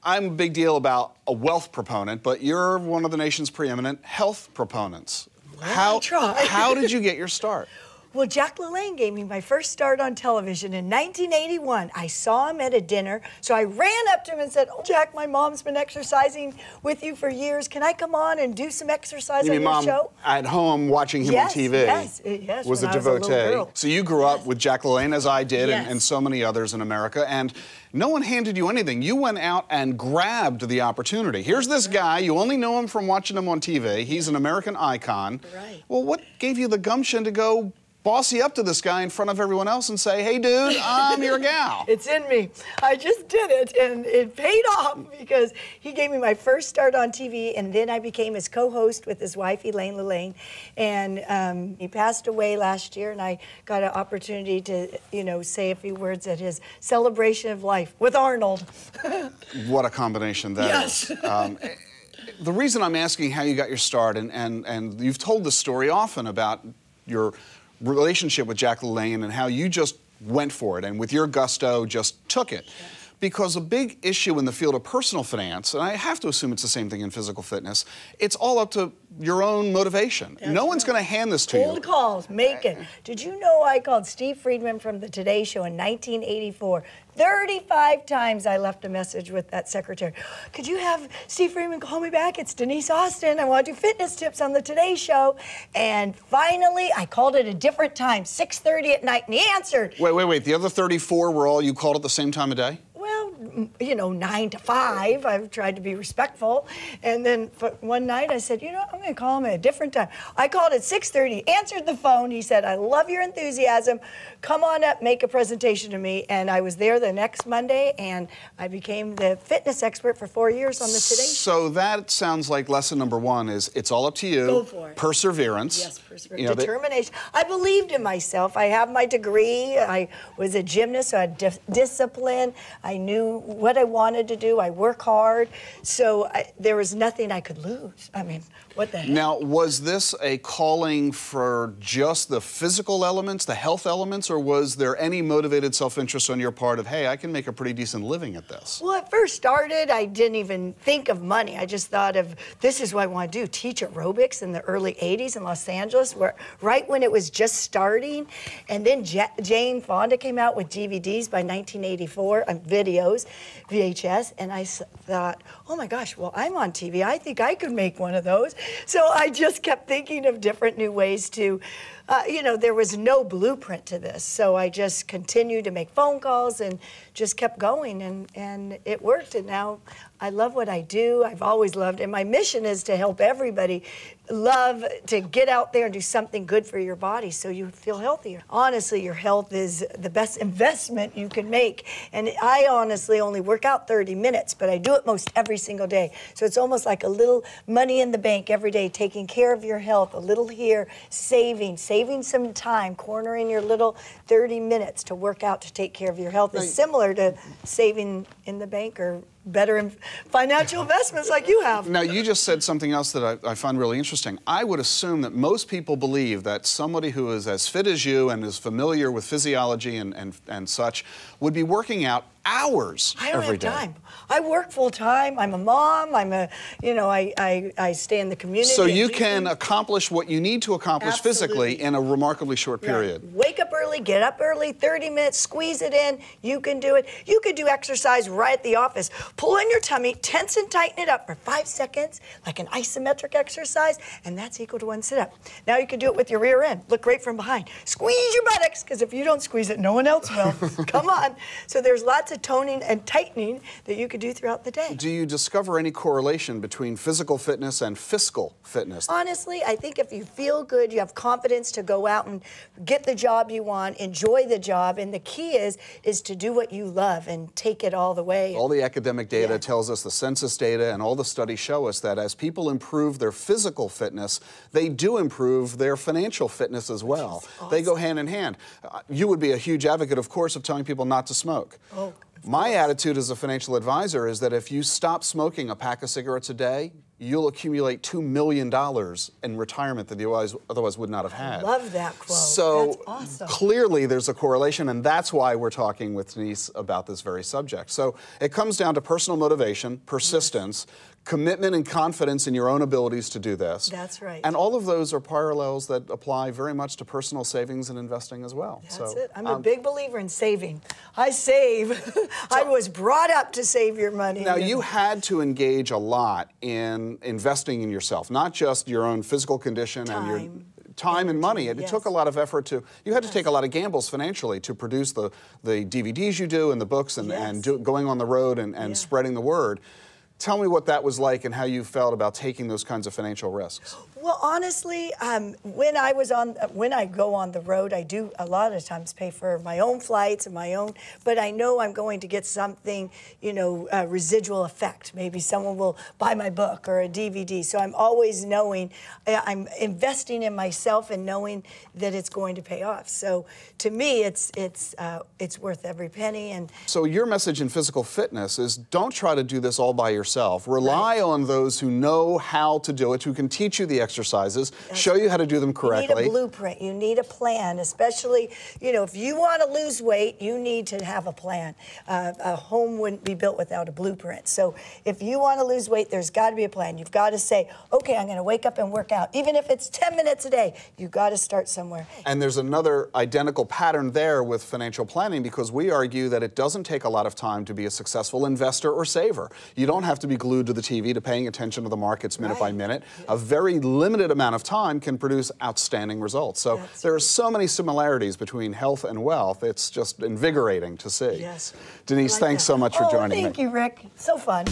I'm a big deal about a wealth proponent, but you're one of the nation's preeminent health proponents. Well, How did you get your start? Well, Jack LaLanne gave me my first start on television in 1981. I saw him at a dinner, so I ran up to him and said, "Oh, Jack, my mom's been exercising with you for years. Can I come on and do some exercise on your mom show?" At home watching him on TV yes, was a when I was a little devotee. girl. So you grew up with Jack LaLanne, as I did, Yes. and so many others in America, and no one handed you anything. You went out and grabbed the opportunity. Here's this guy, you only know him from watching him on TV. He's an American icon. Right. Well, what gave you the gumption to go bossy up to this guy in front of everyone else and say, "Hey, dude, I'm your gal"? It's in me. I just did it, and it paid off because he gave me my first start on TV, and then I became his co-host with his wife, Elaine LaLanne, and he passed away last year, and I got an opportunity to, say a few words at his celebration of life with Arnold. What a combination that is. The reason I'm asking how you got your start, and you've told this story often about your relationship with Jack LaLanne and how you just went for it and with your gusto just took it. Yeah. Because a big issue in the field of personal finance, and I have to assume it's the same thing in physical fitness, it's all up to your own motivation. That's no one's going to hand this to you. Cold calls, make it. Did you know I called Steve Friedman from the Today Show in 1984? 35 times I left a message with that secretary. "Could you have Steve Friedman call me back? It's Denise Austin. I want to do fitness tips on the Today Show." And finally, I called it a different time, 6:30 at night, and he answered. Wait. The other 34 were all you called at the same time of day? Well, 9 to 5. I've tried to be respectful. And then one night I said, I'm going to call him at a different time. I called at 6:30, answered the phone. He said, "I love your enthusiasm. Come on up, make a presentation to me." And I was there the next Monday, and I became the fitness expert for 4 years on the Today Show. So that sounds like lesson number one is it's all up to you. Go for it. Perseverance. Yes, perseverance. Determination. I believed in myself. I have my degree. I was a gymnast, so I had discipline. I knew what I wanted to do. I work hard. So there was nothing I could lose. I mean, what the heck? Now, was this a calling for just the physical elements, the health elements, or was there any motivated self-interest on your part of, hey, I can make a pretty decent living at this? Well, it first started, I didn't even think of money. I just thought of, this is what I want to do, teach aerobics in the early 80s in Los Angeles, right when it was just starting. And then Jane Fonda came out with DVDs by 1984, videos, VHS, and I thought, oh my gosh, well, I'm on TV. I think I could make one of those. So I just kept thinking of different new ways to, there was no blueprint to this. So I just continued to make phone calls and just kept going, and it worked. And now I love what I do. I've always loved it. And my mission is to help everybody love to get out there and do something good for your body so you feel healthier. Honestly, your health is the best investment you can make. And I honestly only work out 30 minutes, but I do it most every single day. So it's almost like a little money in the bank every day, taking care of your health, a little here, saving some time, cornering your little 30 minutes to work out to take care of your health is similar to saving in the bank or better financial investments like you have. Now, you just said something else that I find really interesting. I would assume that most people believe that somebody who is as fit as you and is familiar with physiology and such would be working out hours every day. I don't have time. I work full time. I'm a mom. I stay in the community. So you can accomplish what you need to accomplish physically in a remarkably short period. Yeah. Wake up early, get up early, 30 minutes, squeeze it in. You can do it. You could do exercise right at the office. Pull in your tummy, tense and tighten it up for 5 seconds, like an isometric exercise, and that's equal to 1 sit-up. Now you can do it with your rear end. Look great from behind. Squeeze your buttocks, because if you don't squeeze it, no one else will. Come on. So there's lots of toning and tightening that you could do throughout the day. Do you discover any correlation between physical fitness and fiscal fitness? Honestly, I think if you feel good, you have confidence to go out and get the job you want, enjoy the job, and the key is to do what you love and take it all the way. All the academic data tells us, the census data and all the studies show us that as people improve their physical fitness, they do improve their financial fitness as well. Awesome. They go hand in hand. You would be a huge advocate, of course, of telling people not to smoke. Oh. My attitude as a financial advisor is that if you stop smoking a pack of cigarettes a day, you'll accumulate $2 million in retirement that you otherwise would not have had. I love that quote. So that's awesome. Clearly there's a correlation, and that's why we're talking with Denise about this very subject. So it comes down to personal motivation, persistence, commitment and confidence in your own abilities to do this. That's right. And all of those are parallels that apply very much to personal savings and investing as well. That's it. I'm a big believer in saving. I save. I was brought up to save your money. Now, you had to engage a lot in investing in yourself, not just your own physical condition and your time and money. It took a lot of effort you had to take a lot of gambles financially to produce the DVDs you do and the books and going on the road and spreading the word. Tell me what that was like and how you felt about taking those kinds of financial risks. Well, honestly, when I go on the road, I do a lot of times pay for my own flights and my own, but I know I'm going to get something, you know, a residual effect. Maybe someone will buy my book or a DVD. So I'm always knowing, I'm investing in myself and knowing that it's going to pay off. So to me, it's worth every penny. And so your message in physical fitness is don't try to do this all by yourself. Rely on those who know how to do it, who can teach you the exercises, show you how to do them correctly. You need a blueprint. You need a plan, especially, you know, if you want to lose weight, you need to have a plan. A home wouldn't be built without a blueprint. So if you want to lose weight, there's got to be a plan. You've got to say, okay, I'm going to wake up and work out. Even if it's 10 minutes a day, you've got to start somewhere. And there's another identical pattern there with financial planning, because we argue that it doesn't take a lot of time to be a successful investor or saver. You don't have to be glued to the TV to paying attention to the markets minute by minute. A very limited amount of time can produce outstanding results. So there are so many similarities between health and wealth. It's just invigorating to see. Yes. Denise, thanks so much for joining me. Thank you, Rick. So fun.